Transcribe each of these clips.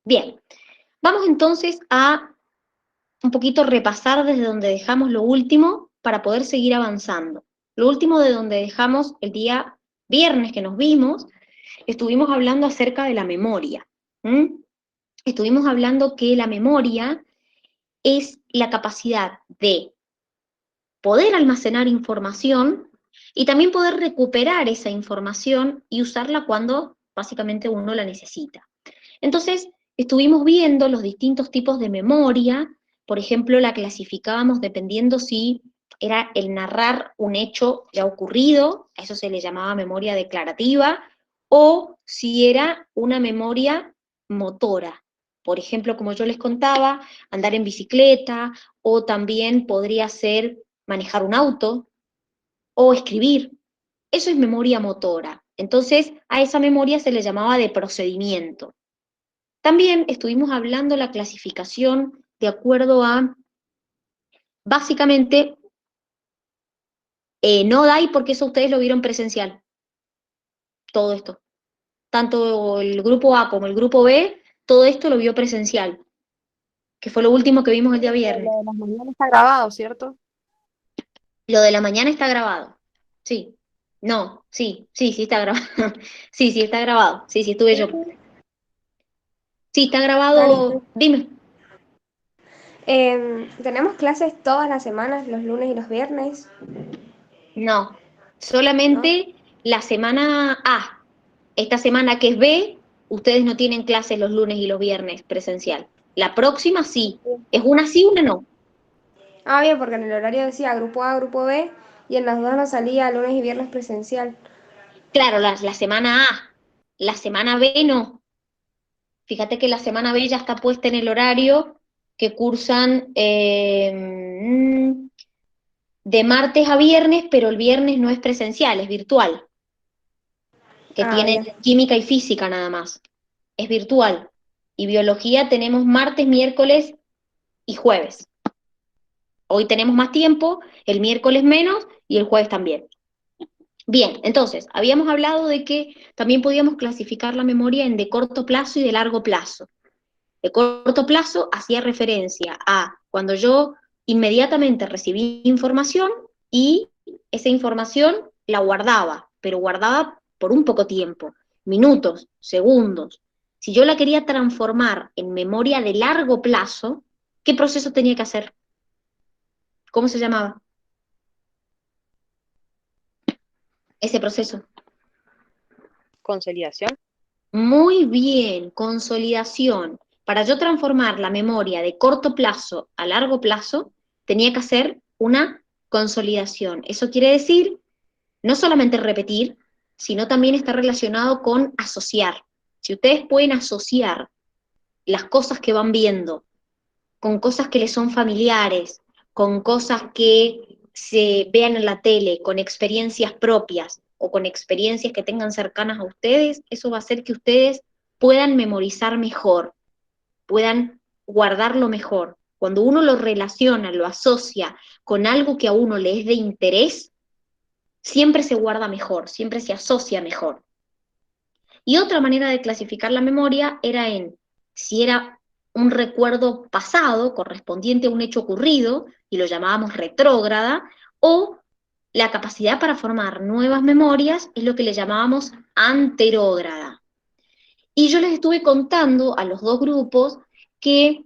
Bien, vamos entonces a un poquito repasar desde donde dejamos lo último para poder seguir avanzando. Lo último de donde dejamos el día viernes que nos vimos, estuvimos hablando acerca de la memoria. ¿Mm? Estuvimos hablando que la memoria es la capacidad de poder almacenar información y también poder recuperar esa información y usarla cuando básicamente uno la necesita. Entonces, estuvimos viendo los distintos tipos de memoria, por ejemplo, la clasificábamos dependiendo si era el narrar un hecho ya ocurrido, a eso se le llamaba memoria declarativa, o si era una memoria motora. Por ejemplo, como yo les contaba, andar en bicicleta, o también podría ser manejar un auto, o escribir. Eso es memoria motora. Entonces, a esa memoria se le llamaba de procedimiento. También estuvimos hablando la clasificación de acuerdo a, básicamente, no DAI, porque eso ustedes lo vieron presencial, todo esto. Tanto el grupo A como el grupo B, todo esto lo vio presencial, que fue lo último que vimos el día viernes. Lo de las mañanas está grabado, ¿cierto? Lo de la mañana está grabado. Sí. No, sí está grabado. Sí está grabado. Sí, estuve yo. Sí. Sí, está Dani, grabado. Dime. tenemos clases todas las semanas, los lunes y los viernes, No. ¿no? Solamente la semana A. Esta semana que es B, ustedes no tienen clases los lunes y los viernes presencial. La próxima sí. Es una sí, una no. Ah, bien, porque en el horario decía grupo A, grupo B, y en las dos nos salía lunes y viernes presencial. Claro, la semana A. La semana B no. Fíjate que la semana B ya está puesta en el horario que cursan de martes a viernes, pero el viernes no es presencial, es virtual, que Ah, tienen bien. química y física nada más. Es virtual. Y biología tenemos martes, miércoles y jueves. Hoy tenemos más tiempo, el miércoles menos y el jueves también. Bien, entonces, habíamos hablado de que también podíamos clasificar la memoria en de corto plazo y de largo plazo. De corto plazo hacía referencia a cuando yo inmediatamente recibí información y esa información la guardaba, pero guardaba por un poco tiempo, minutos, segundos. Si yo la quería transformar en memoria de largo plazo, ¿qué proceso tenía que hacer? ¿Cómo se llamaba ese proceso? Consolidación. Muy bien, consolidación. Para yo transformar la memoria de corto plazo a largo plazo, tenía que hacer una consolidación. Eso quiere decir no solamente repetir, sino también está relacionado con asociar. Si ustedes pueden asociar las cosas que van viendo con cosas que les son familiares, con cosas que se vean en la tele, con experiencias propias o con experiencias que tengan cercanas a ustedes, eso va a hacer que ustedes puedan memorizar mejor, puedan guardarlo mejor. Cuando uno lo relaciona, lo asocia con algo que a uno le es de interés, siempre se guarda mejor, siempre se asocia mejor. Y otra manera de clasificar la memoria era en si era un recuerdo pasado correspondiente a un hecho ocurrido, y lo llamábamos retrógrada, o la capacidad para formar nuevas memorias es lo que le llamábamos anterógrada. Y yo les estuve contando a los dos grupos que,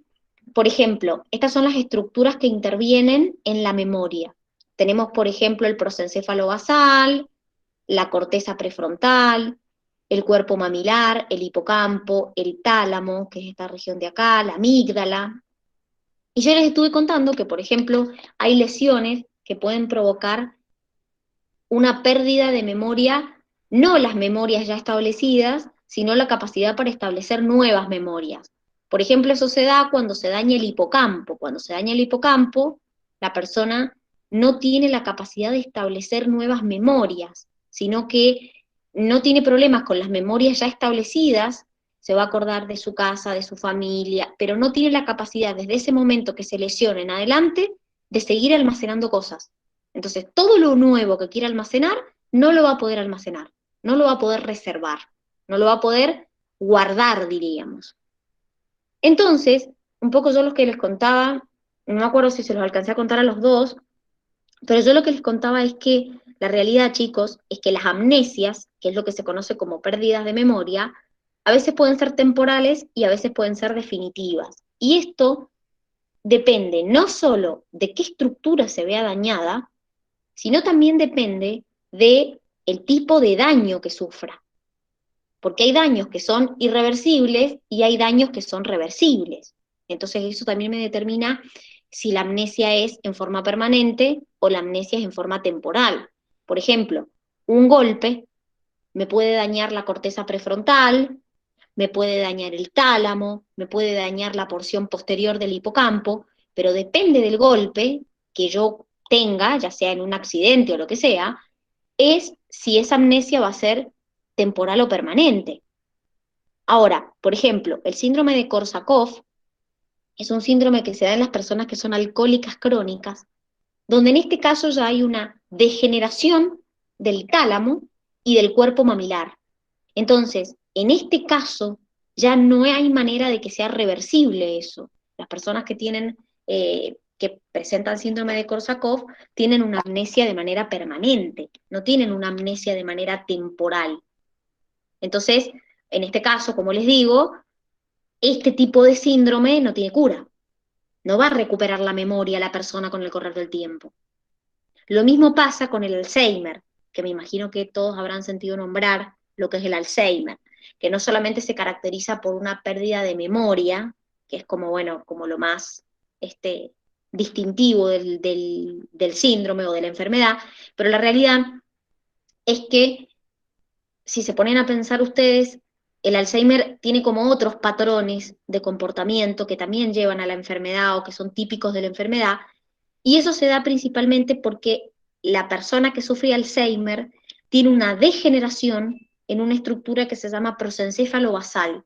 por ejemplo, estas son las estructuras que intervienen en la memoria. Tenemos, por ejemplo, el prosencéfalo basal, la corteza prefrontal, el cuerpo mamilar, el hipocampo, el tálamo, que es esta región de acá, la amígdala. Y yo les estuve contando que, por ejemplo, hay lesiones que pueden provocar una pérdida de memoria, no las memorias ya establecidas, sino la capacidad para establecer nuevas memorias. Por ejemplo, eso se da cuando se daña el hipocampo. Cuando se daña el hipocampo, la persona no tiene la capacidad de establecer nuevas memorias, sino que no tiene problemas con las memorias ya establecidas, se va a acordar de su casa, de su familia, pero no tiene la capacidad desde ese momento que se lesiona en adelante de seguir almacenando cosas. Entonces, todo lo nuevo que quiera almacenar, no lo va a poder almacenar, no lo va a poder reservar, no lo va a poder guardar, diríamos. Entonces, un poco yo lo que les contaba, no me acuerdo si se los alcancé a contar a los dos, pero yo lo que les contaba es que la realidad, chicos, es que las amnesias, que es lo que se conoce como pérdidas de memoria, a veces pueden ser temporales y a veces pueden ser definitivas. Y esto depende no solo de qué estructura se vea dañada, sino también depende de el tipo de daño que sufra. Porque hay daños que son irreversibles y hay daños que son reversibles. Entonces eso también me determina si la amnesia es en forma permanente o la amnesia es en forma temporal. Por ejemplo, un golpe me puede dañar la corteza prefrontal, me puede dañar el tálamo, me puede dañar la porción posterior del hipocampo, pero depende del golpe que yo tenga, ya sea en un accidente o lo que sea, es si esa amnesia va a ser temporal o permanente. Ahora, por ejemplo, el síndrome de Korsakoff es un síndrome que se da en las personas que son alcohólicas crónicas, donde en este caso ya hay una degeneración del tálamo y del cuerpo mamilar. Entonces, en este caso, ya no hay manera de que sea reversible eso. Las personas que tienen, que presentan síndrome de Korsakoff, tienen una amnesia de manera permanente, no tienen una amnesia de manera temporal. Entonces, en este caso, como les digo, este tipo de síndrome no tiene cura. No va a recuperar la memoria la persona con el correr del tiempo. Lo mismo pasa con el Alzheimer, que me imagino que todos habrán sentido nombrar lo que es el Alzheimer, que no solamente se caracteriza por una pérdida de memoria, que es como, bueno, como lo más distintivo del síndrome o de la enfermedad, pero la realidad es que si se ponen a pensar ustedes, el Alzheimer tiene como otros patrones de comportamiento que también llevan a la enfermedad o que son típicos de la enfermedad, y eso se da principalmente porque la persona que sufre Alzheimer tiene una degeneración en una estructura que se llama prosencéfalo basal.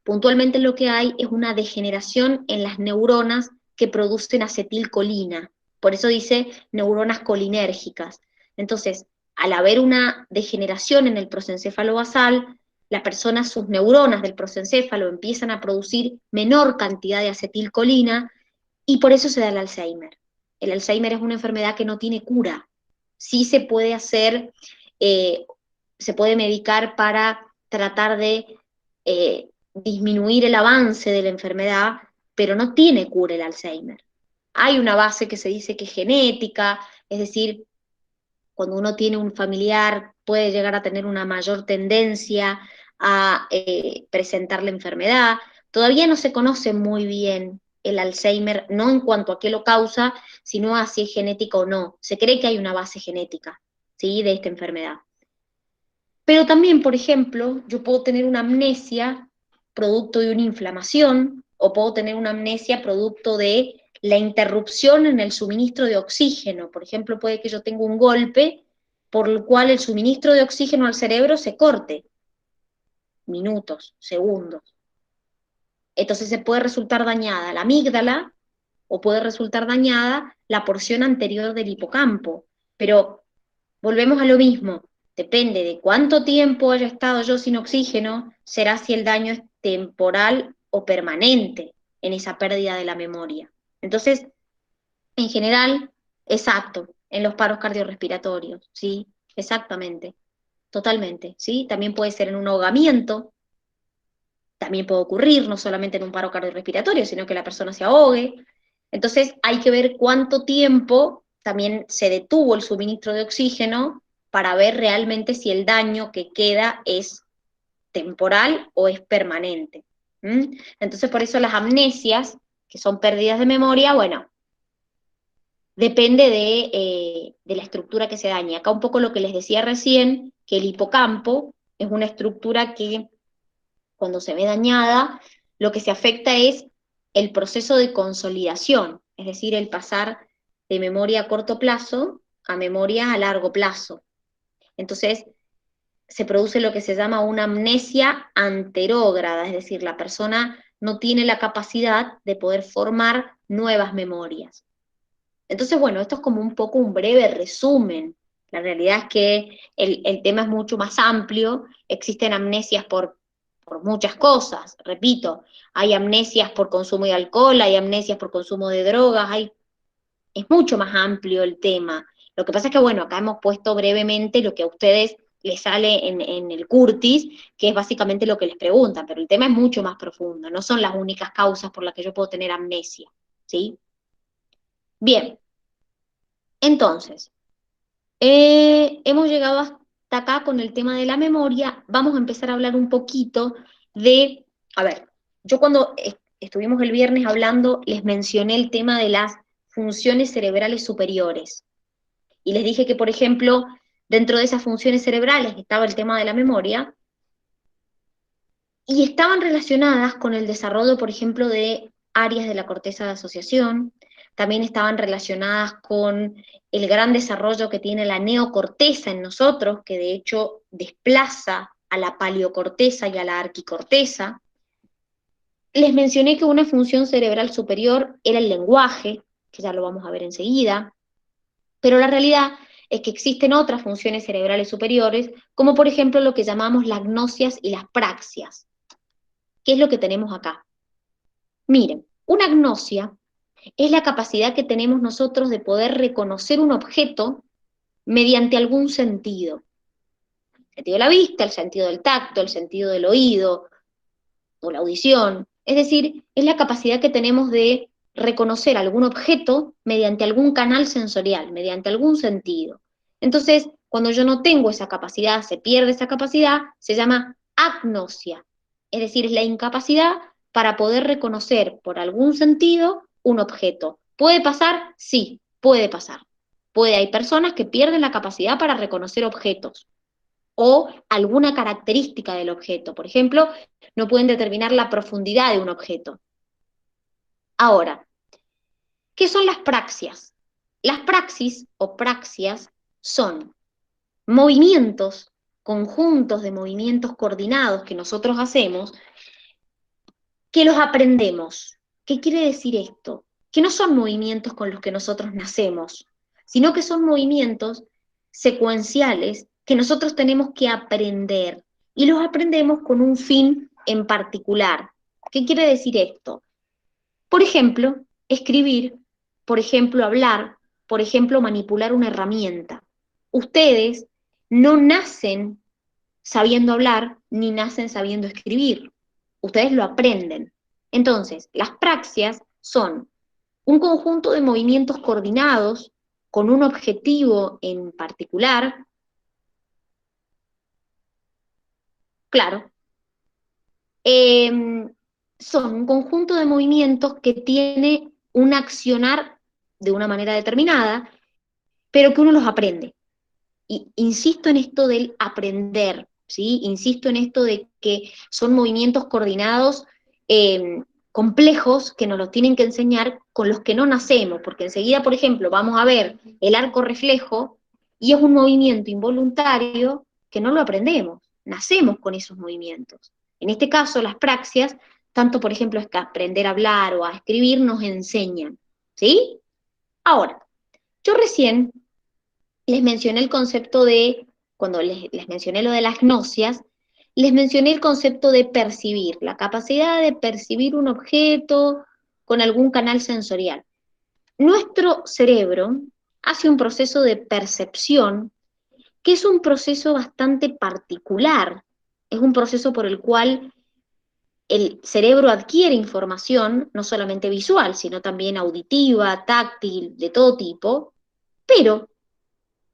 Puntualmente lo que hay es una degeneración en las neuronas que producen acetilcolina. Por eso dice neuronas colinérgicas. Entonces, al haber una degeneración en el prosencéfalo basal, la persona, sus neuronas del prosencéfalo empiezan a producir menor cantidad de acetilcolina y por eso se da el Alzheimer. El Alzheimer es una enfermedad que no tiene cura. Sí se puede hacer, eh, se puede medicar para tratar de disminuir el avance de la enfermedad, pero no tiene cura el Alzheimer. Hay una base que se dice que es genética, es decir, cuando uno tiene un familiar puede llegar a tener una mayor tendencia a presentar la enfermedad. Todavía no se conoce muy bien el Alzheimer, no en cuanto a qué lo causa, sino a si es genética o no. Se cree que hay una base genética, ¿sí?, de esta enfermedad. Pero también, por ejemplo, yo puedo tener una amnesia producto de una inflamación o puedo tener una amnesia producto de la interrupción en el suministro de oxígeno. Por ejemplo, puede que yo tenga un golpe por el cual el suministro de oxígeno al cerebro se corte, minutos, segundos. Entonces se puede resultar dañada la amígdala o puede resultar dañada la porción anterior del hipocampo. Pero volvemos a lo mismo, depende de cuánto tiempo haya estado yo sin oxígeno, será si el daño es temporal o permanente en esa pérdida de la memoria. Entonces, en general, exacto, en los paros cardiorrespiratorios, ¿sí? Exactamente, totalmente, ¿sí? También puede ser en un ahogamiento, también puede ocurrir, no solamente en un paro cardiorrespiratorio, sino que la persona se ahogue. Entonces hay que ver cuánto tiempo también se detuvo el suministro de oxígeno para ver realmente si el daño que queda es temporal o es permanente. ¿Mm? Entonces por eso las amnesias, que son pérdidas de memoria, bueno, depende de la estructura que se dañe. Acá un poco lo que les decía recién, que el hipocampo es una estructura que cuando se ve dañada, lo que se afecta es el proceso de consolidación, es decir, el pasar de memoria a corto plazo a memoria a largo plazo. Entonces, se produce lo que se llama una amnesia anterógrada, es decir, la persona no tiene la capacidad de poder formar nuevas memorias. Entonces, bueno, esto es como un poco un breve resumen. La realidad es que el tema es mucho más amplio, existen amnesias por por muchas cosas, repito, hay amnesias por consumo de alcohol, hay amnesias por consumo de drogas, es mucho más amplio el tema. Lo que pasa es que, bueno, acá hemos puesto brevemente lo que a ustedes les sale en el Curtis, que es básicamente lo que les preguntan, pero el tema es mucho más profundo, no son las únicas causas por las que yo puedo tener amnesia, ¿sí? Bien, entonces, hemos llegado hasta acá con el tema de la memoria, vamos a empezar a hablar un poquito de, a ver, yo cuando estuvimos el viernes hablando, les mencioné el tema de las funciones cerebrales superiores, y les dije que, por ejemplo, dentro de esas funciones cerebrales estaba el tema de la memoria, y estaban relacionadas con el desarrollo, por ejemplo, de áreas de la corteza de asociación, también estaban relacionadas con el gran desarrollo que tiene la neocorteza en nosotros, que de hecho desplaza a la paleocorteza y a la arquicorteza. Les mencioné que una función cerebral superior era el lenguaje, que ya lo vamos a ver enseguida, pero la realidad es que existen otras funciones cerebrales superiores, como por ejemplo lo que llamamos las gnosias y las praxias. ¿Qué es lo que tenemos acá? Miren, una gnosia es la capacidad que tenemos nosotros de poder reconocer un objeto mediante algún sentido. El sentido de la vista, el sentido del tacto, el sentido del oído o la audición. Es decir, es la capacidad que tenemos de reconocer algún objeto mediante algún canal sensorial, mediante algún sentido. Entonces, cuando yo no tengo esa capacidad, se pierde esa capacidad, se llama agnosia. Es decir, es la incapacidad para poder reconocer por algún sentido un objeto. ¿Puede pasar? Sí, puede pasar. Hay personas que pierden la capacidad para reconocer objetos o alguna característica del objeto. Por ejemplo, no pueden determinar la profundidad de un objeto. Ahora, ¿qué son las praxias? Las praxis o praxias son movimientos, conjuntos de movimientos coordinados que nosotros hacemos, que los aprendemos. ¿Qué quiere decir esto? Que no son movimientos con los que nosotros nacemos, sino que son movimientos secuenciales que nosotros tenemos que aprender, y los aprendemos con un fin en particular. ¿Qué quiere decir esto? Por ejemplo, escribir, por ejemplo, hablar, por ejemplo, manipular una herramienta. Ustedes no nacen sabiendo hablar ni nacen sabiendo escribir. Ustedes lo aprenden. Entonces, las praxias son un conjunto de movimientos coordinados con un objetivo en particular, claro, son un conjunto de movimientos que tiene un accionar de una manera determinada, pero que uno los aprende. Y insisto en esto del aprender, ¿sí? Insisto en esto de que son movimientos coordinados complejos que nos los tienen que enseñar con los que no nacemos, porque enseguida, por ejemplo, vamos a ver el arco reflejo y es un movimiento involuntario que no lo aprendemos, nacemos con esos movimientos. En este caso, las praxias, tanto por ejemplo es que aprender a hablar o a escribir, nos enseñan, ¿sí? Ahora, yo recién les mencioné el concepto de, cuando les mencioné lo de las gnosias, les mencioné el concepto de percibir, la capacidad de percibir un objeto con algún canal sensorial. Nuestro cerebro hace un proceso de percepción que es un proceso bastante particular, es un proceso por el cual el cerebro adquiere información, no solamente visual, sino también auditiva, táctil, de todo tipo, pero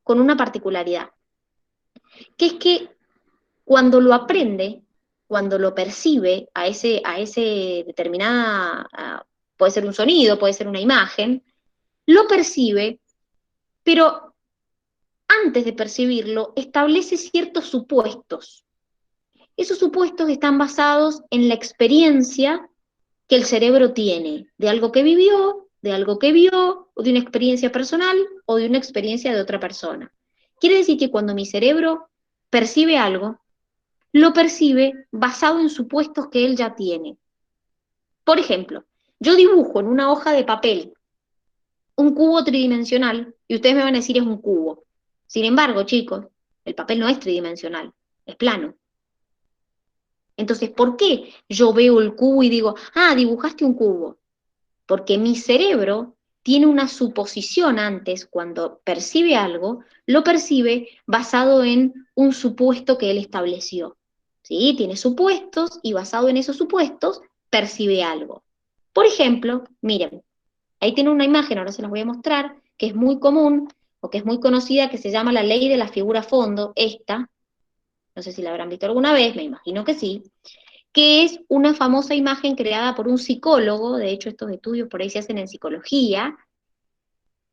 con una particularidad, que es que cuando lo aprende, cuando lo percibe a ese determinada, puede ser un sonido, puede ser una imagen, lo percibe, pero antes de percibirlo establece ciertos supuestos. Esos supuestos están basados en la experiencia que el cerebro tiene, de algo que vivió, de algo que vio, o de una experiencia personal, o de una experiencia de otra persona. Quiere decir que cuando mi cerebro percibe algo, lo percibe basado en supuestos que él ya tiene. Por ejemplo, yo dibujo en una hoja de papel un cubo tridimensional y ustedes me van a decir es un cubo. Sin embargo, chicos, el papel no es tridimensional, es plano. Entonces, ¿por qué yo veo el cubo y digo, ah, dibujaste un cubo? Porque mi cerebro tiene una suposición antes, cuando percibe algo, lo percibe basado en un supuesto que él estableció. ¿Sí? Tiene supuestos y basado en esos supuestos percibe algo. Por ejemplo, miren, ahí tiene una imagen, ahora se las voy a mostrar, que es muy común o que es muy conocida, que se llama la ley de la figura fondo, esta, no sé si la habrán visto alguna vez, me imagino que sí, que es una famosa imagen creada por un psicólogo, de hecho estos estudios por ahí se hacen en psicología,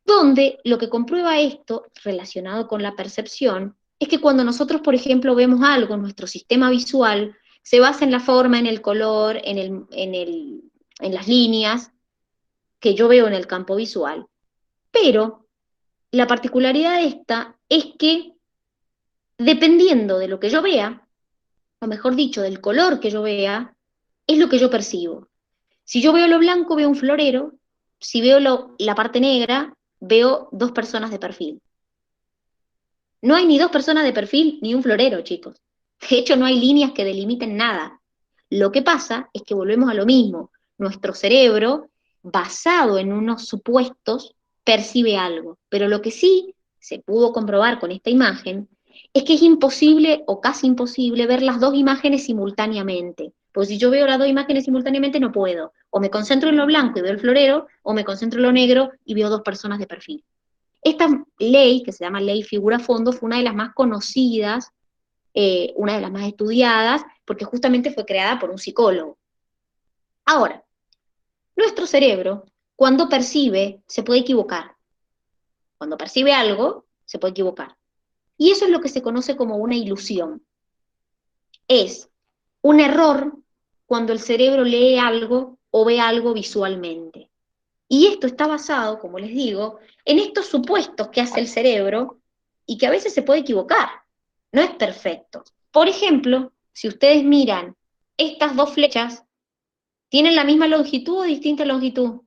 donde lo que comprueba esto, relacionado con la percepción, es que cuando nosotros, por ejemplo, vemos algo, nuestro sistema visual se basa en la forma, en el color, en las líneas que yo veo en el campo visual. Pero la particularidad de esta es que, dependiendo de lo que yo vea, o mejor dicho, del color que yo vea, es lo que yo percibo. Si yo veo lo blanco, veo un florero. Si veo la parte negra, veo dos personas de perfil. No hay ni dos personas de perfil ni un florero, chicos. De hecho, no hay líneas que delimiten nada. Lo que pasa es que volvemos a lo mismo. Nuestro cerebro, basado en unos supuestos, percibe algo. Pero lo que sí se pudo comprobar con esta imagen es que es imposible o casi imposible ver las dos imágenes simultáneamente. Porque si yo veo las dos imágenes simultáneamente no puedo. O me concentro en lo blanco y veo el florero, o me concentro en lo negro y veo dos personas de perfil. Esta ley, que se llama ley figura fondo, fue una de las más conocidas, una de las más estudiadas, porque justamente fue creada por un psicólogo. Ahora, nuestro cerebro, cuando percibe, se puede equivocar. Cuando percibe algo, se puede equivocar. Y eso es lo que se conoce como una ilusión. Es un error cuando el cerebro lee algo o ve algo visualmente. Y esto está basado, como les digo, en estos supuestos que hace el cerebro y que a veces se puede equivocar. No es perfecto. Por ejemplo, si ustedes miran estas dos flechas, ¿tienen la misma longitud o distinta longitud?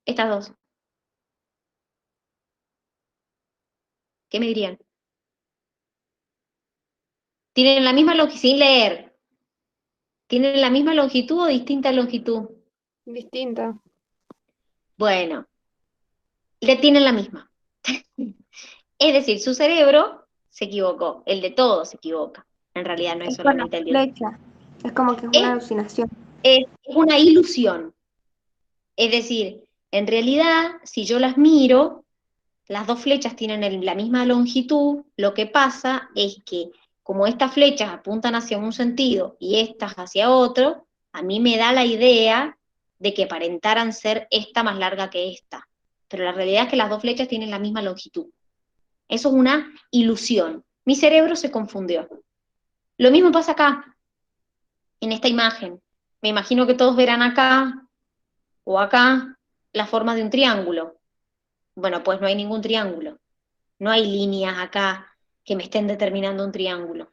Estas dos. ¿Qué me dirían? ¿Tienen la misma longitud? Sin leer. ¿Tienen la misma longitud o distinta longitud? Distinta. Bueno, le tienen la misma. Es decir, su cerebro se equivocó, el de todos se equivoca. En realidad no es Es con la solamente el de uno. flecha. Es como que es una Es, alucinación. es una ilusión. Es decir, en realidad, si yo las miro, las dos flechas tienen la misma longitud, lo que pasa es que como estas flechas apuntan hacia un sentido y estas hacia otro, a mí me da la idea de que aparentaran ser esta más larga que esta. Pero la realidad es que las dos flechas tienen la misma longitud. Eso es una ilusión. Mi cerebro se confundió. Lo mismo pasa acá, en esta imagen. Me imagino que todos verán acá o acá la forma de un triángulo. Bueno, pues no hay ningún triángulo. No hay líneas acá que me estén determinando un triángulo.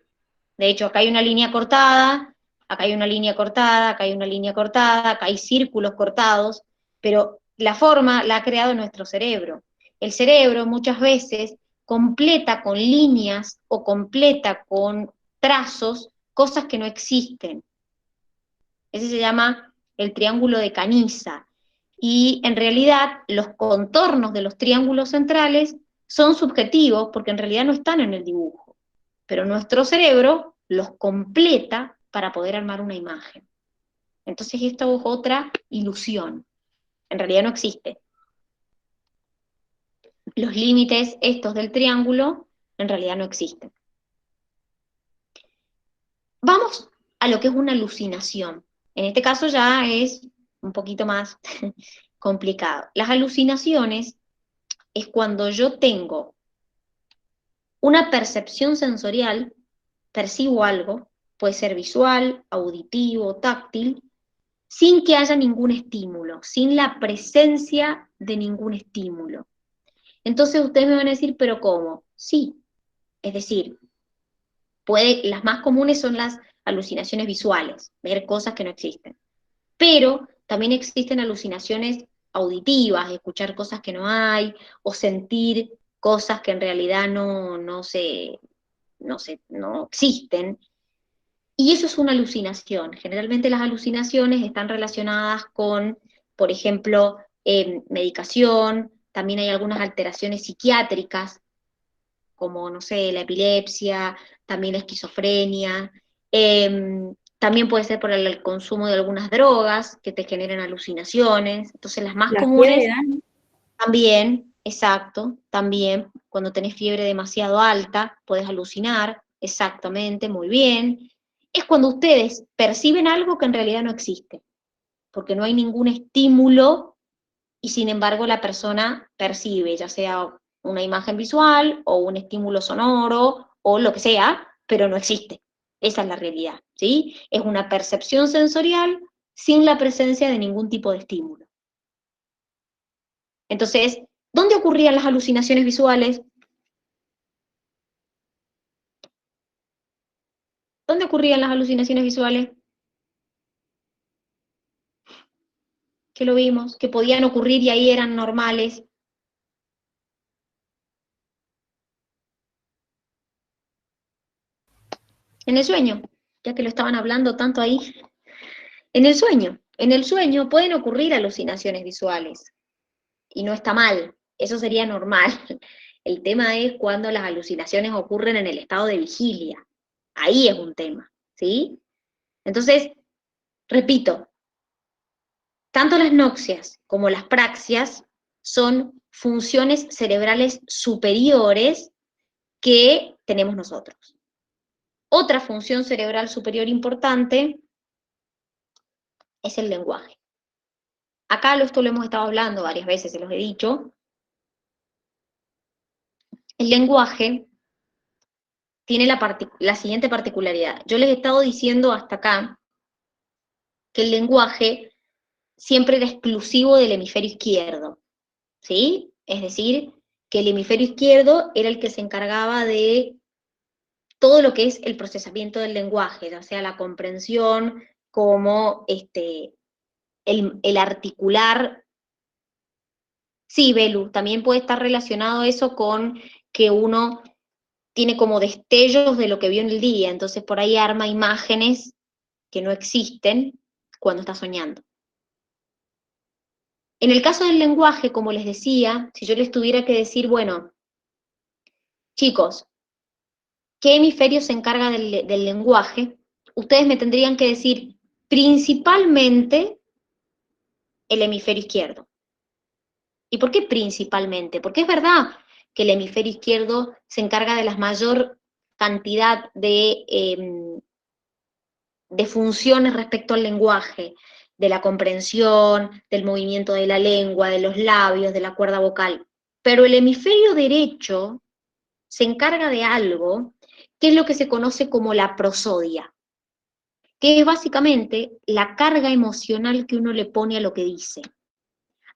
De hecho, acá hay una línea cortada, acá hay una línea cortada, acá hay una línea cortada, acá hay círculos cortados, pero la forma la ha creado nuestro cerebro. El cerebro muchas veces completa con líneas o completa con trazos cosas que no existen. Ese se llama el triángulo de Canisa. Y en realidad los contornos de los triángulos centrales son subjetivos porque en realidad no están en el dibujo. Pero nuestro cerebro los completa para poder armar una imagen. Entonces esto es otra ilusión. En realidad no existe. Los límites estos del triángulo en realidad no existen. Vamos a lo que es una alucinación. En este caso ya es un poquito más complicado. Las alucinaciones es cuando yo tengo una percepción sensorial, percibo algo, puede ser visual, auditivo, táctil, sin que haya ningún estímulo, sin la presencia de ningún estímulo. Entonces ustedes me van a decir, ¿pero cómo? Sí, es decir, las más comunes son las alucinaciones visuales, ver cosas que no existen. Pero también existen alucinaciones auditivas, escuchar cosas que no hay, o sentir cosas que en realidad no existen. Y eso es una alucinación. Generalmente las alucinaciones están relacionadas con, por ejemplo, medicación, también hay algunas alteraciones psiquiátricas, como, no sé, la epilepsia, también la esquizofrenia, también puede ser por el consumo de algunas drogas que te generan alucinaciones. Entonces las más La comunes fiebre, Dani. también, exacto, también cuando tenés fiebre demasiado alta, puedes alucinar, exactamente, muy bien. Es cuando ustedes perciben algo que en realidad no existe, porque no hay ningún estímulo y sin embargo la persona percibe, ya sea una imagen visual o un estímulo sonoro o lo que sea, pero no existe. Esa es la realidad, ¿sí? Es una percepción sensorial sin la presencia de ningún tipo de estímulo. Entonces, ¿dónde ocurrían las alucinaciones visuales? ¿Dónde ocurrían las alucinaciones visuales? Que lo vimos, que podían ocurrir y ahí eran normales. En el sueño, ya que lo estaban hablando tanto ahí. En el sueño pueden ocurrir alucinaciones visuales y no está mal, eso sería normal. El tema es cuando las alucinaciones ocurren en el estado de vigilia. Ahí es un tema, ¿sí? Entonces, repito, tanto las noxias como las praxias son funciones cerebrales superiores que tenemos nosotros. Otra función cerebral superior importante es el lenguaje. Acá esto lo hemos estado hablando varias veces, se los he dicho. El lenguaje tiene la siguiente particularidad. Yo les he estado diciendo hasta acá que el lenguaje siempre era exclusivo del hemisferio izquierdo, ¿sí? Es decir, que el hemisferio izquierdo era el que se encargaba de todo lo que es el procesamiento del lenguaje, ya sea la comprensión, como el articular. Sí, Belu, también puede estar relacionado eso con que uno tiene como destellos de lo que vio en el día, entonces por ahí arma imágenes que no existen cuando está soñando. En el caso del lenguaje, como les decía, si yo les tuviera que decir, bueno, chicos, ¿qué hemisferio se encarga del lenguaje? Ustedes me tendrían que decir principalmente el hemisferio izquierdo. ¿Y por qué principalmente? Porque es verdad que el hemisferio izquierdo se encarga de la mayor cantidad de funciones respecto al lenguaje, de la comprensión, del movimiento de la lengua, de los labios, de la cuerda vocal. Pero el hemisferio derecho se encarga de algo que es lo que se conoce como la prosodia, que es básicamente la carga emocional que uno le pone a lo que dice.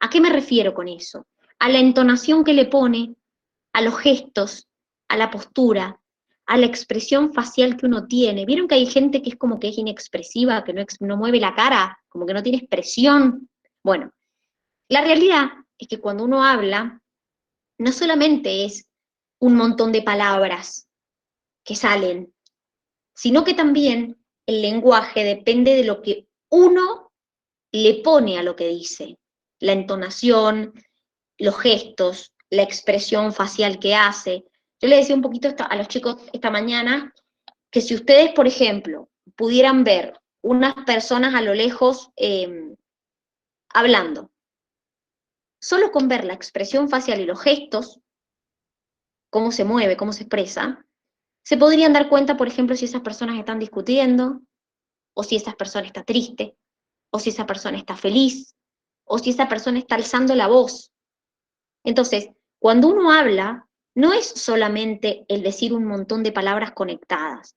¿A qué me refiero con eso? A la entonación que le pone, a los gestos, a la postura, a la expresión facial que uno tiene. ¿Vieron que hay gente que es como que es inexpresiva, que no mueve la cara, como que no tiene expresión? Bueno, la realidad es que cuando uno habla, no solamente es un montón de palabras que salen, sino que también el lenguaje depende de lo que uno le pone a lo que dice, la entonación, los gestos, la expresión facial que hace. Yo le decía un poquito a los chicos esta mañana que si ustedes, por ejemplo, pudieran ver unas personas a lo lejos hablando, solo con ver la expresión facial y los gestos, cómo se mueve, cómo se expresa, se podrían dar cuenta, por ejemplo, si esas personas están discutiendo, o si esa persona está triste, o si esa persona está feliz, o si esa persona está alzando la voz. Entonces, cuando uno habla, no es solamente el decir un montón de palabras conectadas,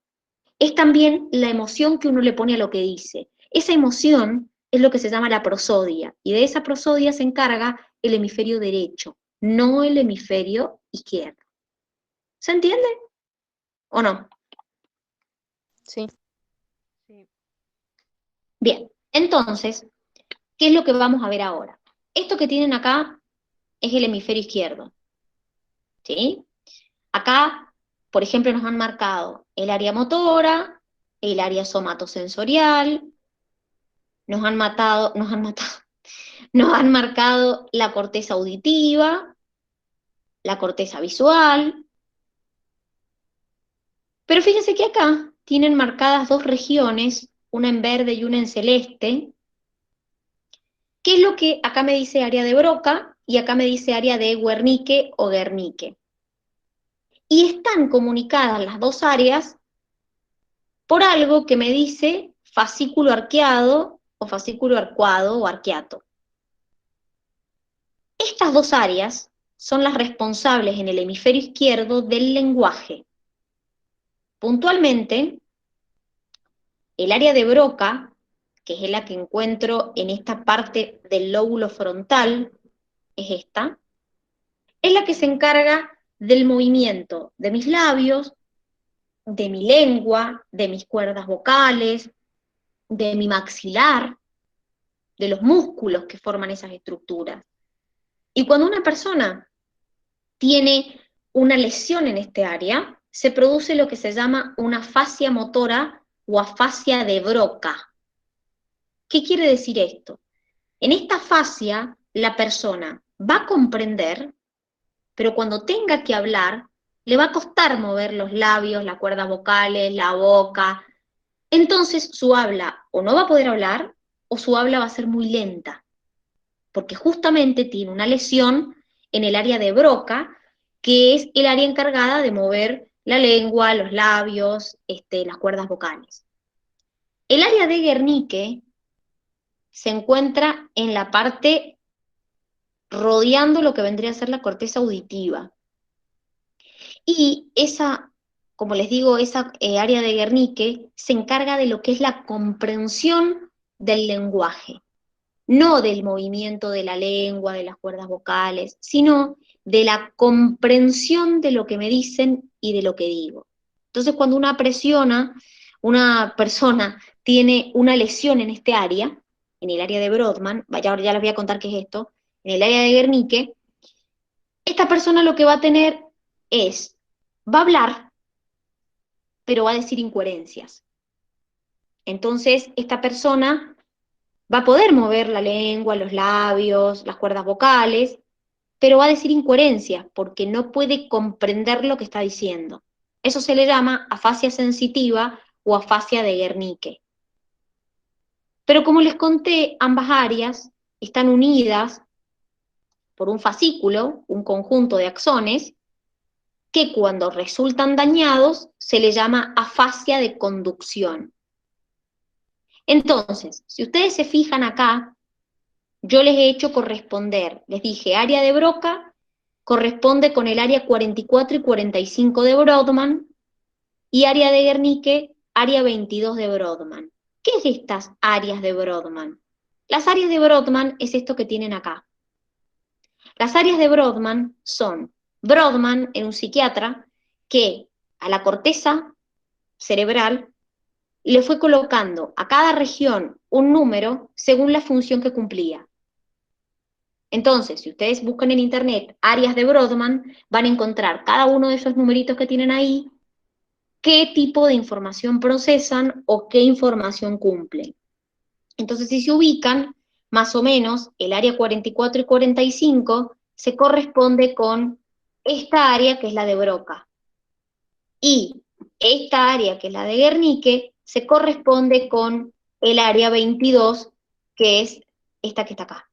es también la emoción que uno le pone a lo que dice. Esa emoción es lo que se llama la prosodia, y de esa prosodia se encarga el hemisferio derecho, no el hemisferio izquierdo. ¿Se entiende o no? Sí. Sí. Bien, entonces, ¿qué es lo que vamos a ver ahora? Esto que tienen acá es el hemisferio izquierdo, ¿sí? Acá, por ejemplo, nos han marcado el área motora, el área somatosensorial, nos han matado, nos han marcado la corteza auditiva, la corteza visual, pero fíjense que acá tienen marcadas dos regiones, una en verde y una en celeste. ¿Qué es lo que acá me dice área de Broca y acá me dice área de Wernicke o Guernicke? Y están comunicadas las dos áreas por algo que me dice fascículo arqueado o fascículo arcuado o arqueato. Estas dos áreas son las responsables en el hemisferio izquierdo del lenguaje. Puntualmente, el área de Broca, que es la que encuentro en esta parte del lóbulo frontal, es esta, es la que se encarga del movimiento de mis labios, de mi lengua, de mis cuerdas vocales, de mi maxilar, de los músculos que forman esas estructuras. Y cuando una persona tiene una lesión en este área, se produce lo que se llama una afasia motora o afasia de Broca. ¿Qué quiere decir esto? En esta afasia, la persona va a comprender, pero cuando tenga que hablar, le va a costar mover los labios, las cuerdas vocales, la boca. Entonces su habla o no va a poder hablar, o su habla va a ser muy lenta, porque justamente tiene una lesión en el área de Broca, que es el área encargada de mover la lengua, los labios, las cuerdas vocales. El área de Guernicke se encuentra en la parte rodeando lo que vendría a ser la corteza auditiva. Y esa, como les digo, esa área de Guernicke se encarga de lo que es la comprensión del lenguaje, no del movimiento de la lengua, de las cuerdas vocales, sino de la comprensión de lo que me dicen y de lo que digo. Entonces, cuando una persona tiene una lesión en este área, en el área de Brodmann, ahora ya les voy a contar qué es esto, en el área de Guernicke, esta persona lo que va a tener es, va a hablar, pero va a decir incoherencias. Entonces, esta persona va a poder mover la lengua, los labios, las cuerdas vocales, pero va a decir incoherencias porque no puede comprender lo que está diciendo. Eso se le llama afasia sensitiva o afasia de Guernicke. Pero como les conté, ambas áreas están unidas por un fascículo, un conjunto de axones, que cuando resultan dañados se le llama afasia de conducción. Entonces, si ustedes se fijan acá, yo les he hecho corresponder, les dije, área de Broca corresponde con el área 44 y 45 de Brodmann, y área de Guernicke, área 22 de Brodmann. ¿Qué es estas áreas de Brodmann? Las áreas de Brodmann es esto que tienen acá. Las áreas de Brodmann son, Brodmann era un psiquiatra que a la corteza cerebral le fue colocando a cada región un número según la función que cumplía. Entonces, si ustedes buscan en internet áreas de Brodmann, van a encontrar cada uno de esos numeritos que tienen ahí, qué tipo de información procesan o qué información cumplen. Entonces, si se ubican, más o menos, el área 44 y 45 se corresponde con esta área que es la de Broca. Y esta área que es la de Guernicke se corresponde con el área 22, que es esta que está acá.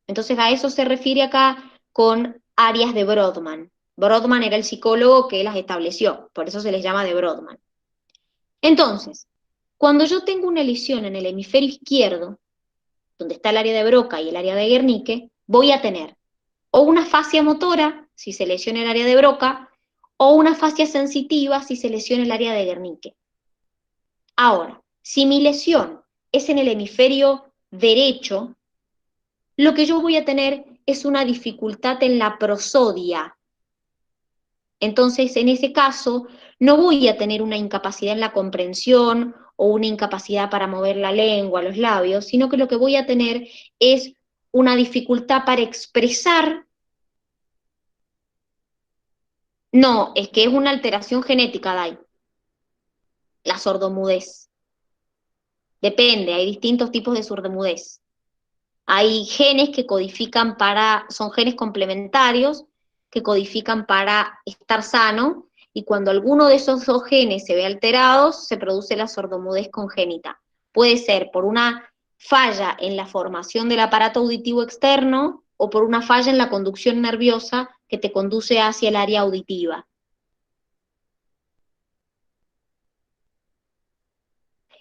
Entonces a eso se refiere acá con áreas de Brodmann. Brodmann era el psicólogo que las estableció, por eso se les llama de Brodmann. Entonces, cuando yo tengo una lesión en el hemisferio izquierdo, donde está el área de Broca y el área de Guernicke, voy a tener o una afasia motora, si se lesiona el área de Broca, o una afasia sensitiva, si se lesiona el área de Guernicke. Ahora, si mi lesión es en el hemisferio derecho, lo que yo voy a tener es una dificultad en la prosodia. Entonces, en ese caso, no voy a tener una incapacidad en la comprensión o una incapacidad para mover la lengua, los labios, sino que lo que voy a tener es una dificultad para expresar. No, es que es una alteración genética, Dai. la sordomudez. Depende, hay distintos tipos de sordomudez. Hay genes que codifican son genes complementarios que codifican para estar sano, y cuando alguno de esos dos genes se ve alterados, se produce la sordomudez congénita. Puede ser por una falla en la formación del aparato auditivo externo o por una falla en la conducción nerviosa que te conduce hacia el área auditiva.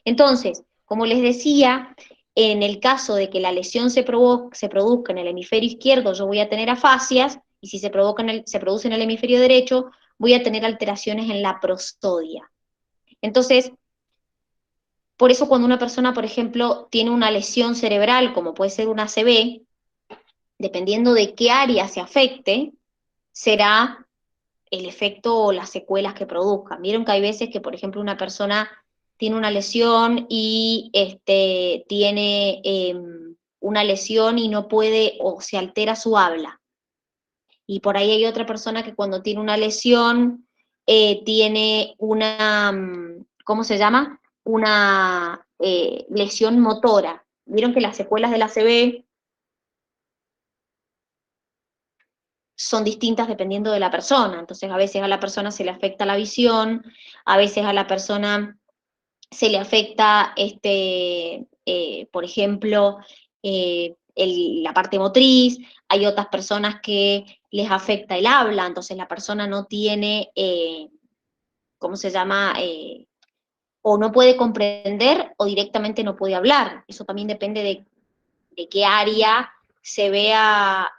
Entonces, como les decía, en el caso de que la lesión se produzca en el hemisferio izquierdo, yo voy a tener afasias, y si se produce en el hemisferio derecho, voy a tener alteraciones en la prosodia. Entonces, por eso cuando una persona, por ejemplo, tiene una lesión cerebral, como puede ser una ACV, dependiendo de qué área se afecte, será el efecto o las secuelas que produzcan. Vieron que hay veces que, por ejemplo, una persona tiene una lesión y tiene una lesión y no puede, o se altera su habla. Y por ahí hay otra persona que cuando tiene una lesión tiene una, ¿cómo se llama? Una lesión motora. Vieron que las secuelas de la ACV son distintas dependiendo de la persona. Entonces, a veces a la persona se le afecta la visión, a veces a la persona se le afecta, por ejemplo, la parte motriz. Hay otras personas que les afecta el habla, entonces la persona no tiene, ¿cómo se llama? O no puede comprender o directamente no puede hablar. Eso también depende de qué área se vea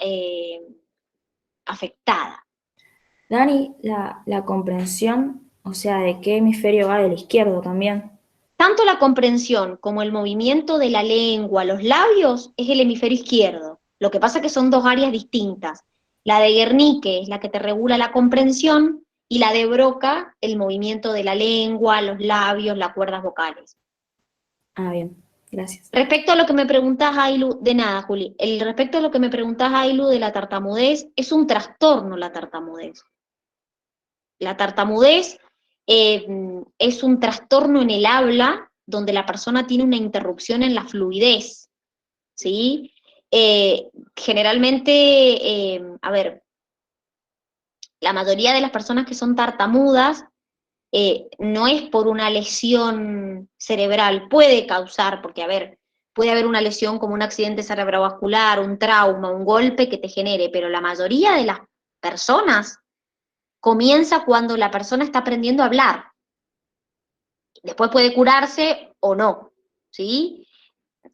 afectada. Dani, la comprensión, o sea, de qué hemisferio va del izquierdo también. Tanto la comprensión como el movimiento de la lengua, los labios, es el hemisferio izquierdo. Lo que pasa es que son dos áreas distintas. La de Guernica es la que te regula la comprensión, y la de Broca, el movimiento de la lengua, los labios, las cuerdas vocales. Ah, bien, gracias. Respecto a lo que me preguntás, Ailu, de nada, Juli. Respecto a lo que me preguntás, Ailu, de la tartamudez, es un trastorno la tartamudez. La tartamudez es un trastorno en el habla donde la persona tiene una interrupción en la fluidez, ¿sí? Generalmente, a ver, la mayoría de las personas que son tartamudas no es por una lesión cerebral, puede causar, porque a ver, puede haber una lesión como un accidente cerebrovascular, un trauma, un golpe que te genere, pero la mayoría de las personas comienza cuando la persona está aprendiendo a hablar. Después puede curarse o no, ¿sí?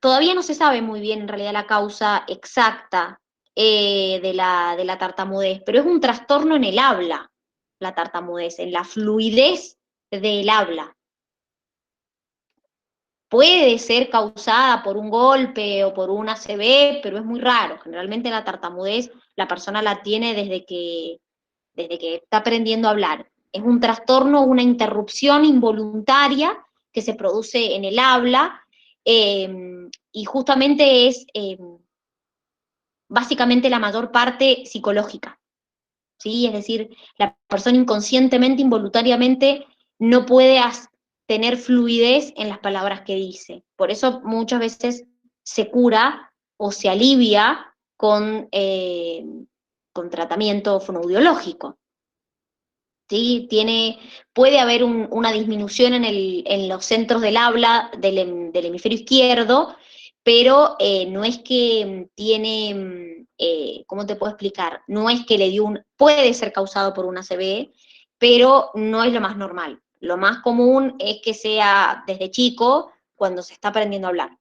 Todavía no se sabe muy bien en realidad la causa exacta de la tartamudez, pero es un trastorno en el habla, la tartamudez, en la fluidez del habla. Puede ser causada por un golpe o por un ACV, pero es muy raro. Generalmente la tartamudez la persona la tiene desde que está aprendiendo a hablar. Es un trastorno, una interrupción involuntaria que se produce en el habla, y justamente es básicamente la mayor parte psicológica, ¿sí? Es decir, la persona inconscientemente, involuntariamente, no puede tener fluidez en las palabras que dice. Por eso muchas veces se cura o se alivia con tratamiento fonoaudiológico. ¿Sí? Puede haber una disminución en los centros del habla del hemisferio izquierdo, pero no es que tiene, ¿cómo te puedo explicar? No es que le dio puede ser causado por una ACV, pero no es lo más normal. Lo más común es que sea desde chico, cuando se está aprendiendo a hablar.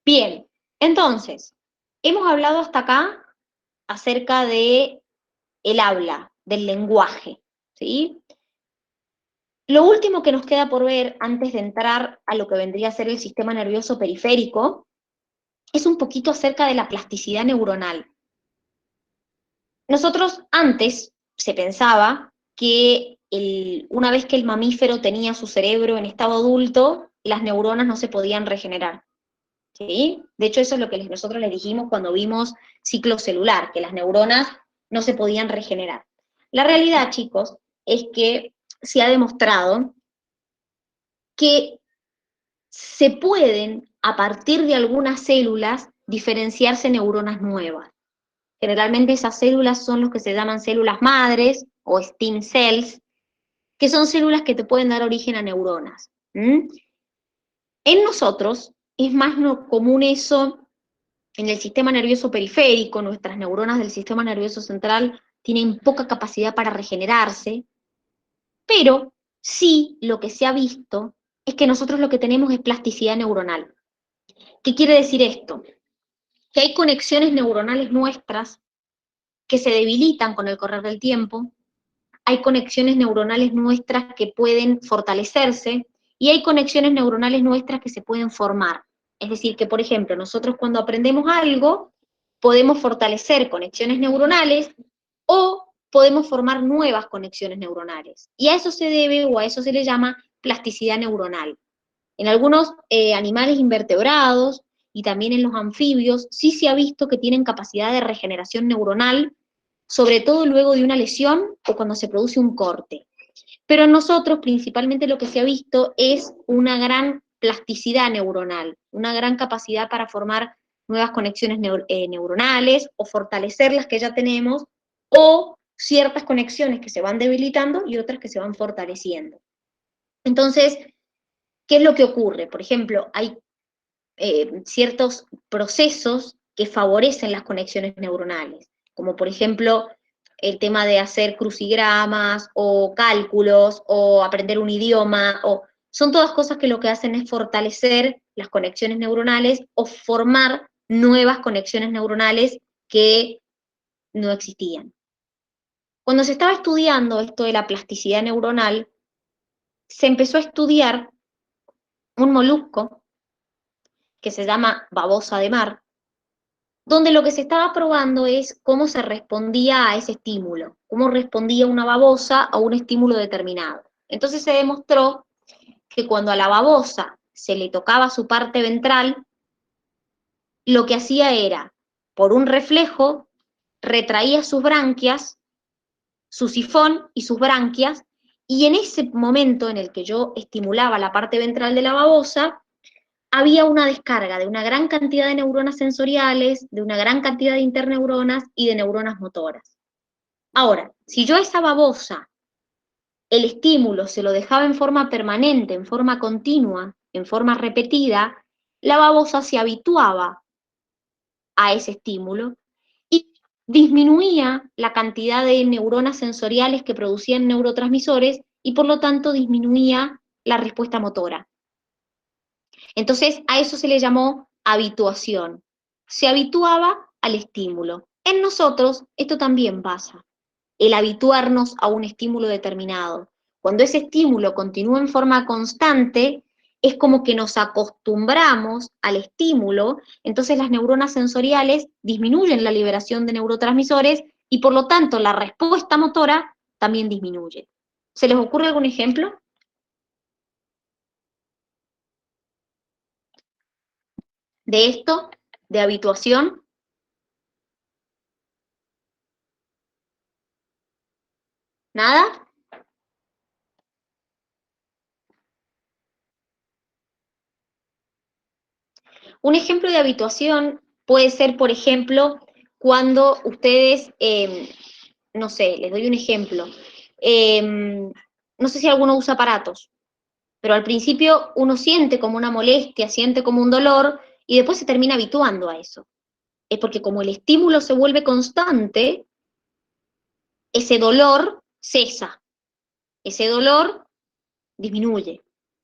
Bien, entonces, hemos hablado hasta acá acerca de el habla, del lenguaje, ¿sí? Lo último que nos queda por ver antes de entrar a lo que vendría a ser el sistema nervioso periférico es un poquito acerca de la plasticidad neuronal. Nosotros antes se pensaba que una vez que el mamífero tenía su cerebro en estado adulto, las neuronas no se podían regenerar, ¿sí? De hecho, eso es lo que nosotros les dijimos cuando vimos ciclo celular, que las neuronas no se podían regenerar. La realidad, chicos, es que se ha demostrado que se pueden, a partir de algunas células, diferenciarse neuronas nuevas. Generalmente esas células son los que se llaman células madres o stem cells, que son células que te pueden dar origen a neuronas. En nosotros es más común eso en el sistema nervioso periférico. Nuestras neuronas del sistema nervioso central tienen poca capacidad para regenerarse, pero sí lo que se ha visto es que nosotros lo que tenemos es plasticidad neuronal. ¿Qué quiere decir esto? Que hay conexiones neuronales nuestras que se debilitan con el correr del tiempo, hay conexiones neuronales nuestras que pueden fortalecerse, y hay conexiones neuronales nuestras que se pueden formar. Es decir, que por ejemplo, nosotros cuando aprendemos algo, podemos fortalecer conexiones neuronales o podemos formar nuevas conexiones neuronales. Y a eso se debe, o a eso se le llama plasticidad neuronal. En algunos animales invertebrados y también en los anfibios, sí se ha visto que tienen capacidad de regeneración neuronal, sobre todo luego de una lesión o cuando se produce un corte. Pero en nosotros principalmente lo que se ha visto es una gran plasticidad neuronal, una gran capacidad para formar nuevas conexiones neuronales o fortalecer las que ya tenemos, o ciertas conexiones que se van debilitando y otras que se van fortaleciendo. Entonces, ¿qué es lo que ocurre? Por ejemplo, hay ciertos procesos que favorecen las conexiones neuronales, como por ejemplo el tema de hacer crucigramas o cálculos o aprender un idioma, son todas cosas que lo que hacen es fortalecer las conexiones neuronales o formar nuevas conexiones neuronales que no existían. Cuando se estaba estudiando esto de la plasticidad neuronal, se empezó a estudiar un molusco que se llama babosa de mar, donde lo que se estaba probando es cómo se respondía a ese estímulo, cómo respondía una babosa a un estímulo determinado. Entonces se demostró que cuando a la babosa se le tocaba su parte ventral, lo que hacía era, por un reflejo, retraía sus branquias, su sifón y sus branquias, y en ese momento en el que yo estimulaba la parte ventral de la babosa, había una descarga de una gran cantidad de neuronas sensoriales, de una gran cantidad de interneuronas y de neuronas motoras. Ahora, si yo a esa babosa el estímulo se lo dejaba en forma permanente, en forma continua, en forma repetida, la babosa se habituaba a ese estímulo y disminuía la cantidad de neuronas sensoriales que producían neurotransmisores y por lo tanto disminuía la respuesta motora. Entonces a eso se le llamó habituación. Se habituaba al estímulo. En nosotros esto también pasa, el habituarnos a un estímulo determinado. Cuando ese estímulo continúa en forma constante, es como que nos acostumbramos al estímulo, entonces las neuronas sensoriales disminuyen la liberación de neurotransmisores y por lo tanto la respuesta motora también disminuye. ¿Se les ocurre algún ejemplo de esto, de habituación? ¿Nada? Un ejemplo de habituación puede ser, por ejemplo, cuando ustedes, no sé, les doy un ejemplo. No sé si alguno usa aparatos, pero al principio uno siente como una molestia, siente como un dolor, y después se termina habituando a eso. Es porque como el estímulo se vuelve constante, ese dolor cesa, ese dolor disminuye.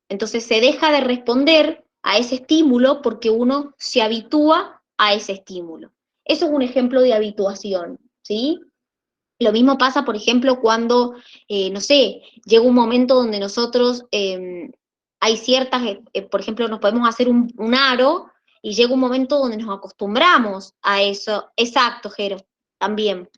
Entonces se deja de responder a ese estímulo porque uno se habitúa a ese estímulo. Eso es un ejemplo de habituación, ¿sí? Lo mismo pasa, por ejemplo, cuando, no sé, llega un momento donde nosotros hay ciertas, por ejemplo, nos podemos hacer un aro y llega un momento donde nos acostumbramos a eso. Exacto, Jero, también.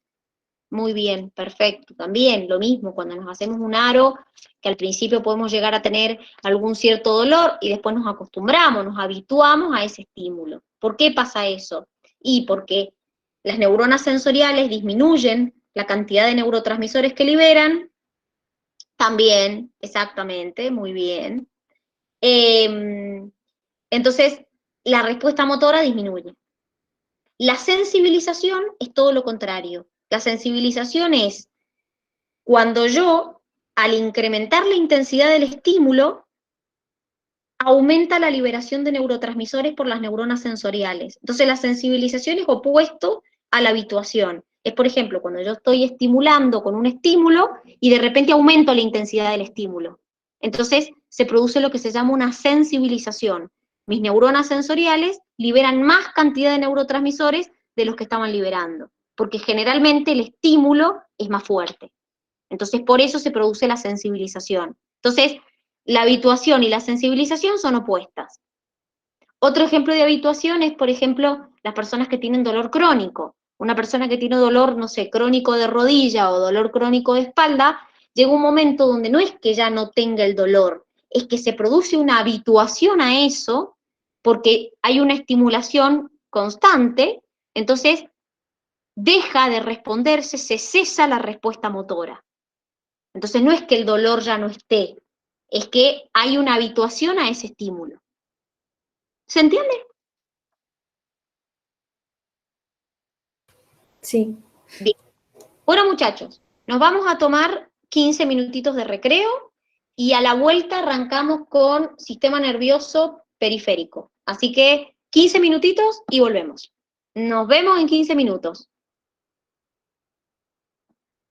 Muy bien, perfecto. También lo mismo, cuando nos hacemos un aro, que al principio podemos llegar a tener algún cierto dolor y después nos acostumbramos, nos habituamos a ese estímulo. ¿Por qué pasa eso? Y porque las neuronas sensoriales disminuyen la cantidad de neurotransmisores que liberan, También, exactamente, muy bien. Entonces, la respuesta motora disminuye. La sensibilización es todo lo contrario. La sensibilización es cuando yo, al incrementar la intensidad del estímulo, aumenta la liberación de neurotransmisores por las neuronas sensoriales. Entonces, la sensibilización es opuesto a la habituación. Es, por ejemplo, cuando yo estoy estimulando con un estímulo y de repente aumento la intensidad del estímulo. Entonces, se produce lo que se llama una sensibilización. Mis neuronas sensoriales liberan más cantidad de neurotransmisores de los que estaban liberando, porque generalmente el estímulo es más fuerte. Entonces, por eso se produce la sensibilización. Entonces, la habituación y la sensibilización son opuestas. Otro ejemplo de habituación es, por ejemplo, las personas que tienen dolor crónico. Una persona que tiene dolor, no sé, crónico de rodilla o dolor crónico de espalda, llega un momento donde no es que ya no tenga el dolor, es que se produce una habituación a eso porque hay una estimulación constante, entonces deja de responderse, se cesa la respuesta motora. Entonces no es que el dolor ya no esté, es que hay una habituación a ese estímulo. ¿Se entiende? Sí. Bien. Bueno, muchachos, nos vamos a tomar 15 minutitos de recreo y a la vuelta arrancamos con sistema nervioso periférico. Así que 15 minutitos y volvemos. Nos vemos en 15 minutos.